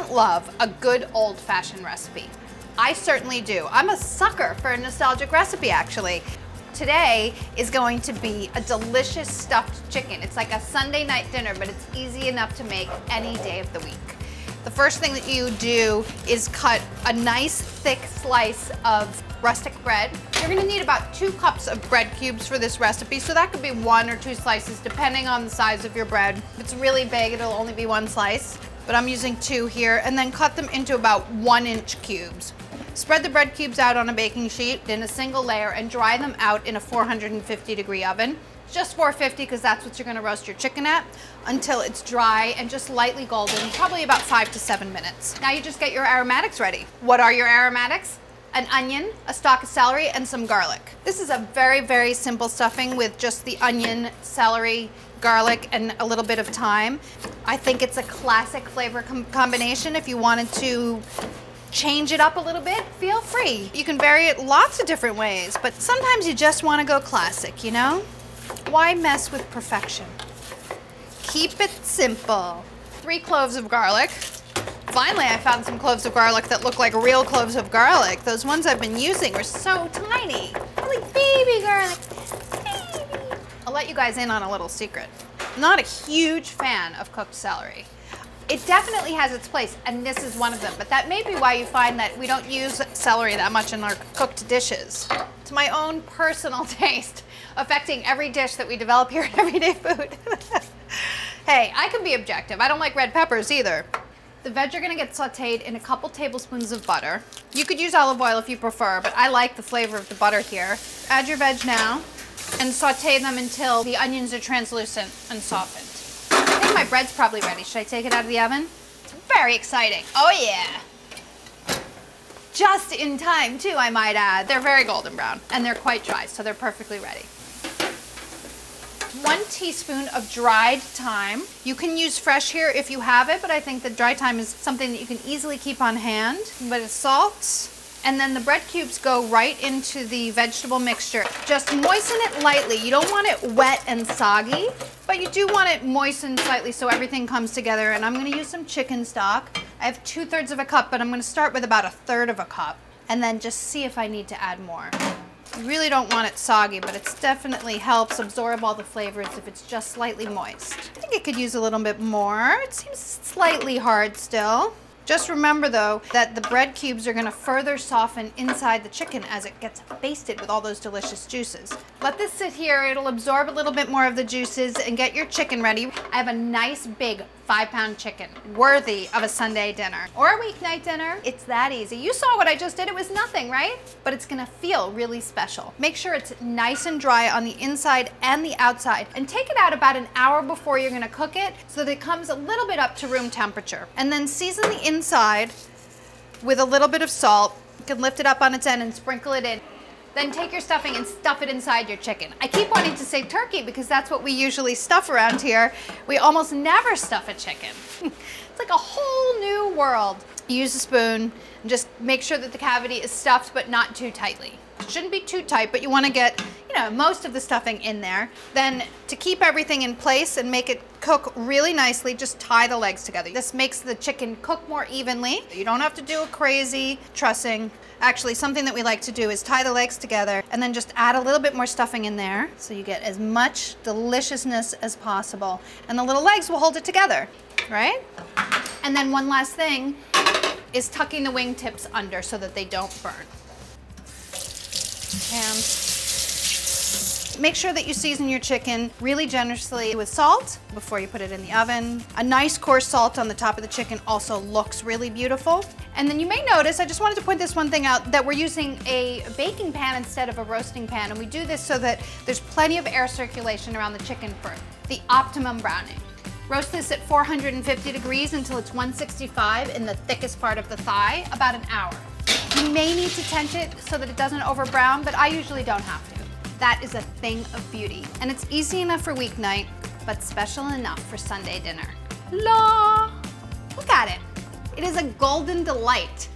doesn't love a good old-fashioned recipe? I certainly do. I'm a sucker for a nostalgic recipe, actually. Today is going to be a delicious stuffed chicken. It's like a Sunday night dinner, but it's easy enough to make any day of the week. The first thing that you do is cut a nice thick slice of rustic bread. You're gonna need about 2 cups of bread cubes for this recipe, so that could be 1 or 2 slices depending on the size of your bread. If it's really big, it'll only be 1 slice, but I'm using 2 here, and then cut them into about 1-inch cubes. Spread the bread cubes out on a baking sheet in a single layer and dry them out in a 450-degree oven. Just 450 because that's what you're gonna roast your chicken at, until it's dry and just lightly golden, probably about 5 to 7 minutes. Now you just get your aromatics ready. What are your aromatics? An onion, a stalk of celery, and some garlic. This is a very, very simple stuffing with just the onion, celery, garlic, and a little bit of thyme. I think it's a classic flavor combination. If you wanted to change it up a little bit, feel free. You can vary it lots of different ways, but sometimes you just want to go classic, you know? Why mess with perfection? Keep it simple. 3 cloves of garlic. Finally, I found some cloves of garlic that look like real cloves of garlic. Those ones I've been using are so tiny. They're like baby garlic, baby. I'll let you guys in on a little secret. I'm not a huge fan of cooked celery. It definitely has its place, and this is one of them, but that may be why you find that we don't use celery that much in our cooked dishes. It's my own personal taste, affecting every dish that we develop here at Everyday Food. Hey, I can be objective. I don't like red peppers either. The veg are gonna get sauteed in a couple tablespoons of butter. You could use olive oil if you prefer, but I like the flavor of the butter here. Add your veg now and saute them until the onions are translucent and softened. I think my bread's probably ready. Should I take it out of the oven? It's very exciting. Oh yeah. Just in time too, I might add. They're very golden brown and they're quite dry, so they're perfectly ready. 1 teaspoon of dried thyme. You can use fresh here if you have it, but I think the dry thyme is something that you can easily keep on hand. But it's salt, and then the bread cubes go right into the vegetable mixture. Just moisten it lightly. You don't want it wet and soggy, but you do want it moistened slightly so everything comes together. And I'm gonna use some chicken stock. I have 2/3 of a cup, but I'm gonna start with about 1/3 of a cup, and then just see if I need to add more. You really don't want it soggy, but it definitely helps absorb all the flavors if it's just slightly moist. I think it could use a little bit more. It seems slightly hard still. Just remember though that the bread cubes are gonna further soften inside the chicken as it gets basted with all those delicious juices. Let this sit here, it'll absorb a little bit more of the juices, and get your chicken ready. I have a nice big 5-pound chicken, worthy of a Sunday dinner or a weeknight dinner. It's that easy. You saw what I just did. It was nothing, right? But it's gonna feel really special. Make sure it's nice and dry on the inside and the outside, and take it out about an hour before you're gonna cook it so that it comes a little bit up to room temperature. And then season the inside with a little bit of salt. You can lift it up on its end and sprinkle it in. Then take your stuffing and stuff it inside your chicken. I keep wanting to say turkey because that's what we usually stuff around here. We almost never stuff a chicken. It's like a whole new world. Use a spoon and just make sure that the cavity is stuffed but not too tightly. It shouldn't be too tight, but you want to get, you know, most of the stuffing in there. Then to keep everything in place and make it cook really nicely, just tie the legs together. This makes the chicken cook more evenly. You don't have to do a crazy trussing. Actually, something that we like to do is tie the legs together and then just add a little bit more stuffing in there so you get as much deliciousness as possible. And the little legs will hold it together, right? And then one last thing is tucking the wingtips under so that they don't burn. And make sure that you season your chicken really generously with salt before you put it in the oven. A nice coarse salt on the top of the chicken also looks really beautiful. And then you may notice, I just wanted to point this one thing out, that we're using a baking pan instead of a roasting pan. And we do this so that there's plenty of air circulation around the chicken for the optimum browning. Roast this at 450 degrees until it's 165 in the thickest part of the thigh, about an hour. You may need to tent it so that it doesn't over brown, but I usually don't have to. That is a thing of beauty. And it's easy enough for weeknight, but special enough for Sunday dinner. La! Look at it. It is a golden delight.